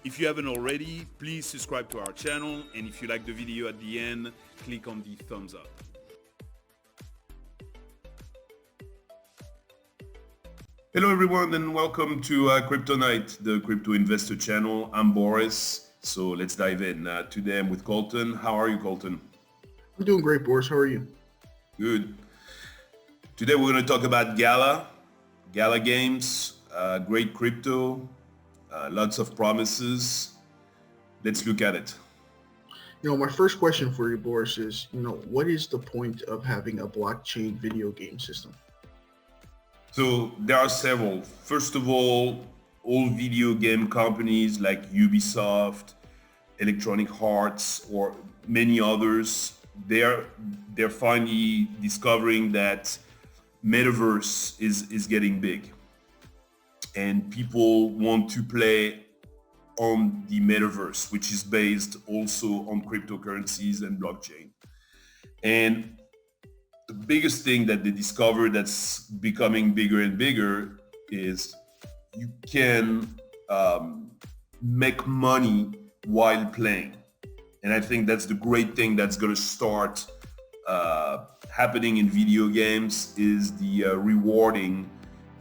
If you haven't already, please subscribe to our channel, and if you like the video at the end, click on the thumbs up. Hello everyone, and welcome to Crypto Night, the crypto investor channel. I'm Boris, so let's dive in. Today I'm with Colton. How are you, Colton? I'm doing great, Boris. How are you? Good. Today we're going to talk about Gala Games, great crypto, lots of promises. Let's look at it. My first question for you, Boris, is, what is the point of having a blockchain video game system? So there are several. First of all video game companies like Ubisoft, Electronic Arts, or many others, they're finally discovering that metaverse is getting big, and people want to play on the metaverse, which is based also on cryptocurrencies and blockchain. And the biggest thing that they discovered that's becoming bigger and bigger is you can make money while playing. And I think that's the great thing that's going to start happening in video games, is the rewarding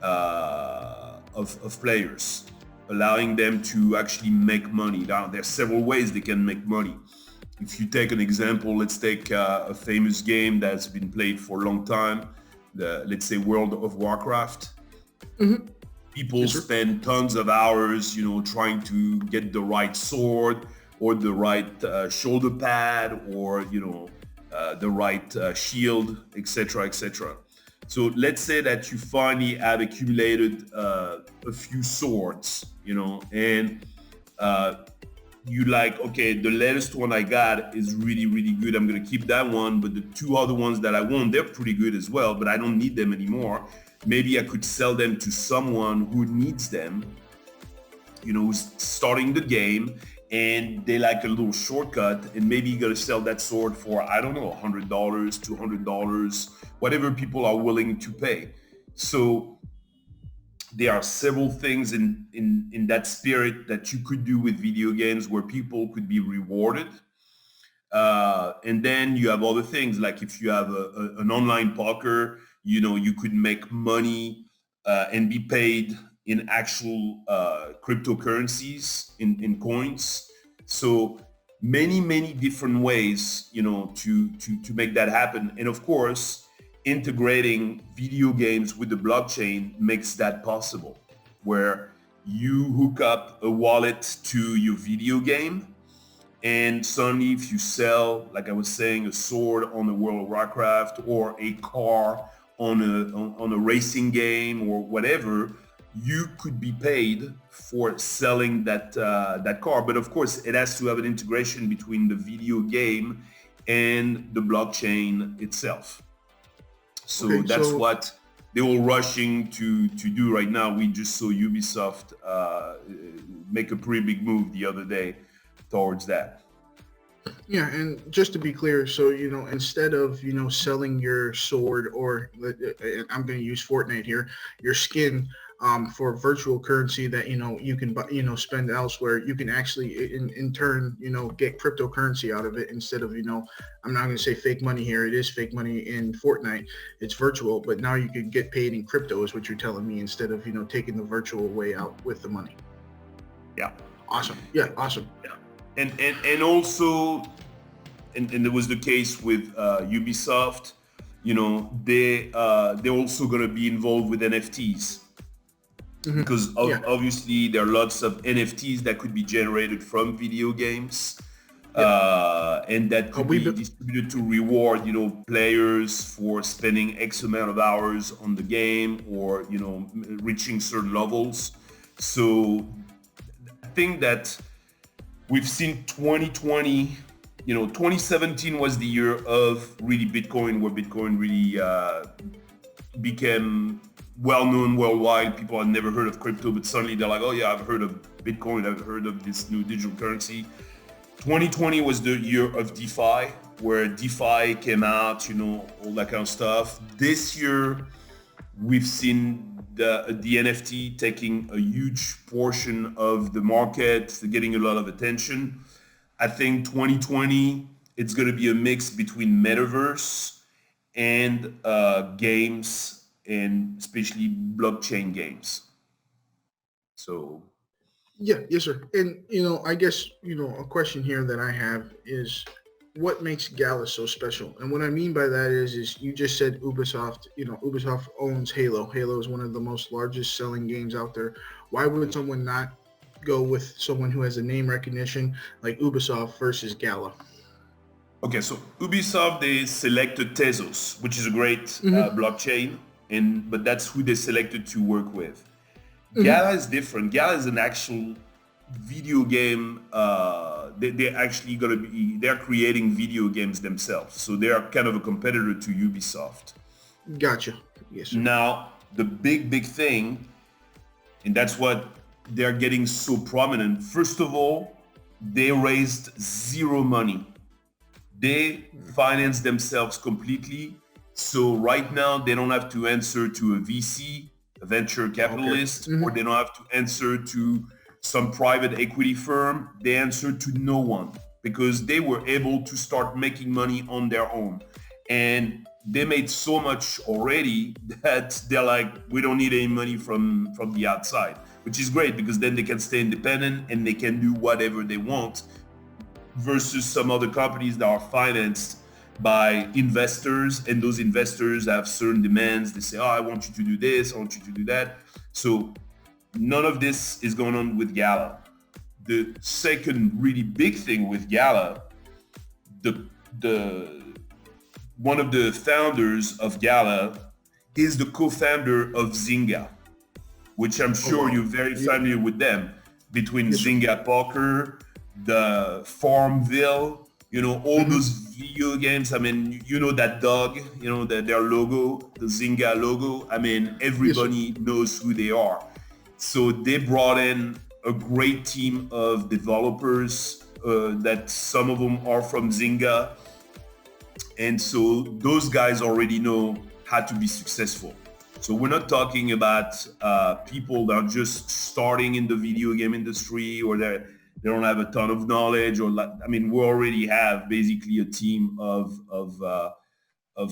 of players, allowing them to actually make money. Now, there are several ways they can make money. If you take an example, let's take a famous game that's been played for a long time, let's say World of Warcraft. Mm-hmm. People spend tons of hours, trying to get the right sword or the right shoulder pad or, the right shield, etc., etc. So let's say that you finally have accumulated a few swords, and you like, okay, the latest one I got is really, really good. I'm going to keep that one, but the two other ones that I want, they're pretty good as well, but I don't need them anymore. Maybe I could sell them to someone who needs them, who's starting the game, and they like a little shortcut, and maybe you're going to sell that sword for, I don't know, $100, $200, whatever people are willing to pay. So there are several things in that spirit that you could do with video games where people could be rewarded. And then you have other things, like if you have an online poker, you could make money and be paid in actual cryptocurrencies, in coins. So many different ways, to make that happen. And of course, integrating video games with the blockchain makes that possible, where you hook up a wallet to your video game, and suddenly if you sell, like I was saying, a sword on the World of Warcraft or a car on a racing game or whatever, you could be paid for selling that car. But of course, it has to have an integration between the video game and the blockchain itself. So that's what they're all rushing to do right now. We just saw Ubisoft make a pretty big move the other day towards that. Yeah, and just to be clear, so instead of selling your sword, or I'm going to use Fortnite here, your skin for virtual currency that you can buy, spend elsewhere, you can actually in turn get cryptocurrency out of it, instead of I'm not going to say fake money here. It is fake money in Fortnite. It's virtual, but now you could get paid in crypto, is what you're telling me, instead of taking the virtual way out with the money. Yeah. Awesome. Yeah. Awesome. Yeah. And also, and there was the case with Ubisoft. They're also going to be involved with NFTs. Mm-hmm. Because obviously there are lots of NFTs that could be generated from video games, and that could be distributed to reward players for spending X amount of hours on the game, or reaching certain levels. So I think that we've seen 2020, 2017 was the year of really Bitcoin, where Bitcoin really became well-known worldwide. People had never heard of crypto, but suddenly they're like, oh yeah, I've heard of Bitcoin, I've heard of this new digital currency. 2020 was the year of DeFi, where DeFi came out, all that kind of stuff. This year, we've seen the NFT taking a huge portion of the market, getting a lot of attention. I think 2020, it's going to be a mix between metaverse and games, and especially blockchain games. So Yeah, yes, sir. And I guess a question here that I have is, what makes Gala so special? And what I mean by that is you just said Ubisoft. Ubisoft owns Halo. Halo is one of the most largest selling games out there. Why would someone not go with someone who has a name recognition like Ubisoft versus Gala? okay, so Ubisoft, they selected Tezos, which is a great blockchain, but that's who they selected to work with. Gala is different. Gala is an actual video game. They're actually they're creating video games themselves. So they are kind of a competitor to Ubisoft. Gotcha. Yes, sir. Now, the big thing, and that's what they're getting so prominent. First of all, they raised zero money. They financed themselves completely. So right now, they don't have to answer to a VC, a venture capitalist, or they don't have to answer to some private equity firm. They answered to no one because they were able to start making money on their own. And they made so much already that they're like, we don't need any money from the outside, which is great because then they can stay independent and they can do whatever they want, versus some other companies that are financed by investors, and those investors have certain demands. They say, oh, I want you to do this, I want you to do that. So none of this is going on with Gala. The second really big thing with Gala, one of the founders of Gala is the co-founder of Zynga, which I'm sure you're very familiar with them. Between Zynga Poker, the Farmville, all those video games. I mean, that dog, their logo, the Zynga logo. I mean, everybody knows who they are. So they brought in a great team of developers that some of them are from Zynga. And so those guys already know how to be successful. So we're not talking about people that are just starting in the video game industry, or they don't have a ton of knowledge, we already have basically a team of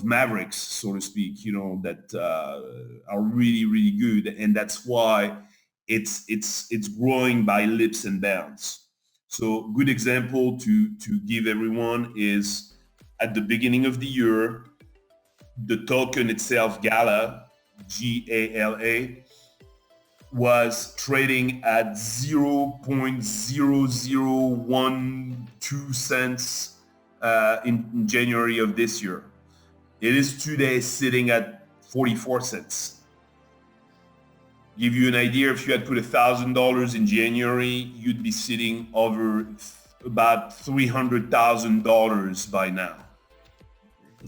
mavericks, so to speak, that are really, really good. And that's why it's growing by leaps and bounds. So good example to give everyone is at the beginning of the year, the token itself, Gala, Gala, was trading at 0.0012 cents in January of this year. It is today sitting at 44 cents. Give you an idea, if you had put $1,000 in January, you'd be sitting over about $300,000 by now,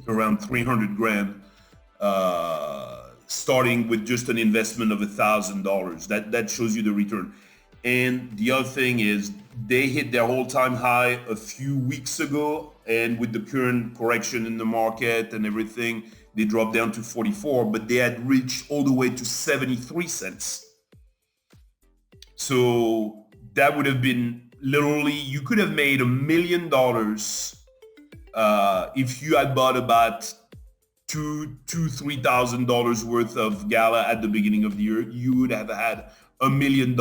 around 300 grand. Starting with just an investment of $1,000. That shows you the return. And the other thing is they hit their all-time high a few weeks ago, and with the current correction in the market and everything, they dropped down to 44, but they had reached all the way to 73 cents. So that would have been literally, you could have made $1 million if you had bought about $3,000 worth of Gala at the beginning of the year. You would have had $1 million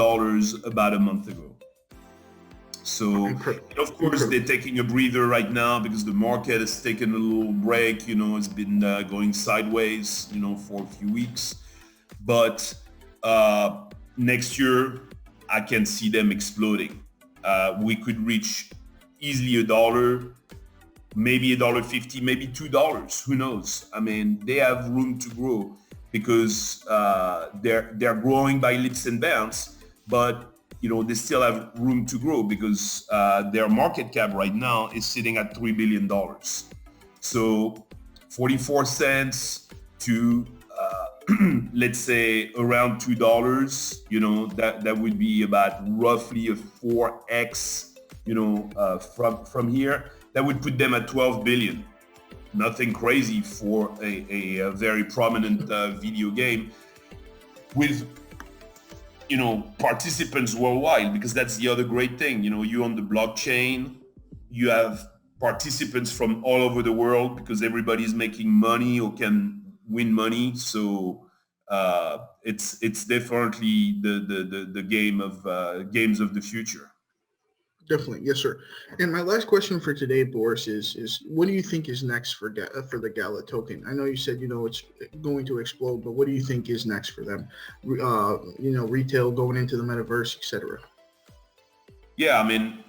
about a month ago. So, of course, they're taking a breather right now because the market has taken a little break. It's been going sideways, for a few weeks. But next year, I can see them exploding. We could reach easily $1. Maybe $1.50, maybe $2. Who knows? I mean, they have room to grow because they're growing by leaps and bounds, but they still have room to grow because their market cap right now is sitting at $3 billion. So 44 cents to let's say around $2, that would be about roughly a 4x, from here. That would put them at 12 billion. Nothing crazy for a very prominent video game. with participants worldwide, because that's the other great thing. You on the blockchain, you have participants from all over the world because everybody's making money or can win money. So it's definitely the game of games of the future. Definitely, yes, sir. And my last question for today, Boris, is what do you think is next for the Gala token? I know you said it's going to explode, but what do you think is next for them? Retail going into the metaverse, etc. Yeah, I mean,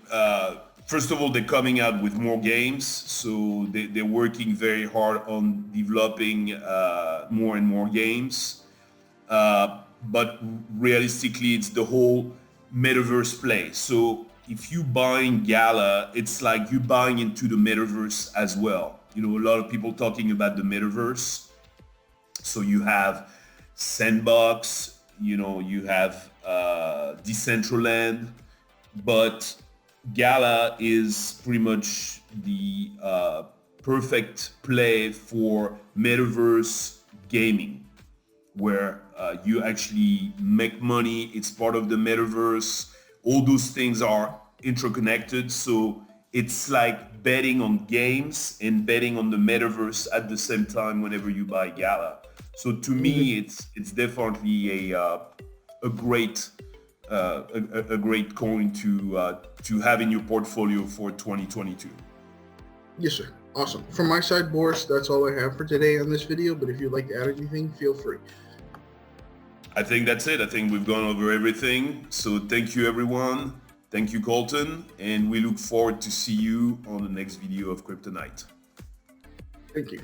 first of all, they're coming out with more games, so they're working very hard on developing more and more games. But realistically, it's the whole metaverse play. So if you buying Gala, it's like you buying into the metaverse as well. A lot of people talking about the metaverse. So you have Sandbox, you have Decentraland, but Gala is pretty much the perfect play for metaverse gaming, where you actually make money. It's part of the metaverse. All those things are interconnected. So it's like betting on games and betting on the metaverse at the same time whenever you buy Gala. So to me, it's definitely a great coin to have in your portfolio for 2022. Yes, sir. Awesome. From my side, Boris, that's all I have for today on this video. But if you'd like to add anything, feel free. I think that's it. I think we've gone over everything. So thank you, everyone. Thank you, Colton. And we look forward to see you on the next video of Kryptonite. Thank you.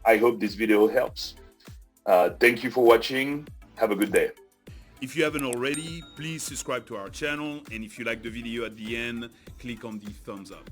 I hope this video helps. Thank you for watching. Have a good day. If you haven't already, please subscribe to our channel. And if you like the video at the end, click on the thumbs up.